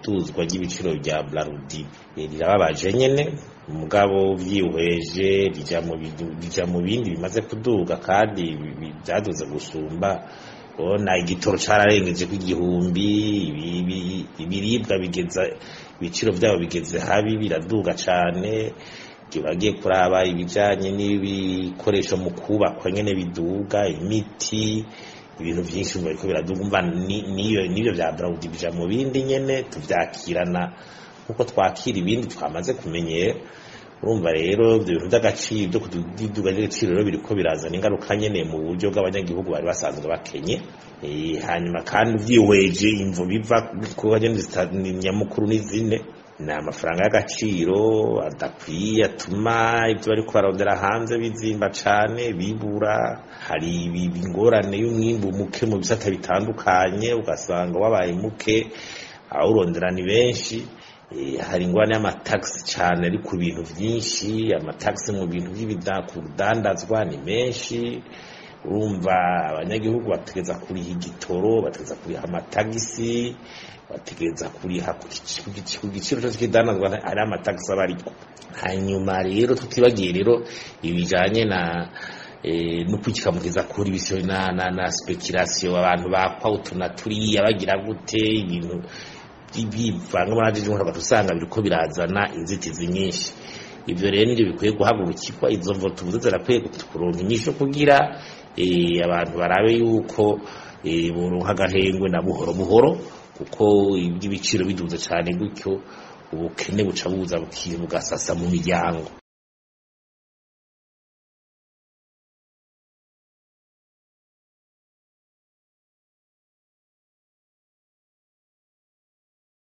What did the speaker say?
iduzwa ry'ibiciro bya Braludi rirababaje nyene mugabo vyihweje rija mu bindi bimaze kuduga kandi byaduze gusumba ona igitoro cararengeje ku igihumbi ibiribwa bigeza ibiciro byabo bigeze habi biraduga cane bagiye kuraba ibijanye n'ibikoresho mu kubakwa nyene biduga imiti ibintu byinshi bariko biraduga niyo bya Braludi bija mu bindi nyene tuvyakirana kuko twakira ibindi twamaze kumenyera urumva rero ibintu by'agaciro byo kuduga n'igiciro rero biriko birazana ingaruka nyene mu buryo bw'abanyagihugu bari basanzwe bakenye hanyuma kandi vyihweje imvo biva kuba nyene nyamukuru n'izine na amafaranga y'agaciro adakwiye atuma ibyo bari kubarondera hanze bizimba cane bibura hari ingorane y'umwimbu muke mu bisata bitandukanye ugasanga wabaye muke awurondera ni benshi hari ingorane y'amataxi cane ari ku bintu vyinshi amataxi mu bintu by'ibidandazwa ni menshi urumva abanyagihugu bategeza kuriha igitoro bategeza kuriha amatagisi bategeza kuriha ku giciro cyose kidanazwa ari amatagisi abariko hanyuma rero tutibagiye rero ibijanye na no kwikikamukiza kuri bisyo na speculation abantu bakwa utuna turiya bagira gute ibintu bivanga maraje nkora batusanga biriko birazana inzitizi nyinshi ivyo rero nivyo bikwiye guhagurukirwa izo mvo tuvuze zirakwiye kuronka inyisho kugira abantu barabe yuko boronka agahengwe na buhoro buhoro kuko ibiciro biduze cyane gutyo ubukene buca buza bugasasa mu miryango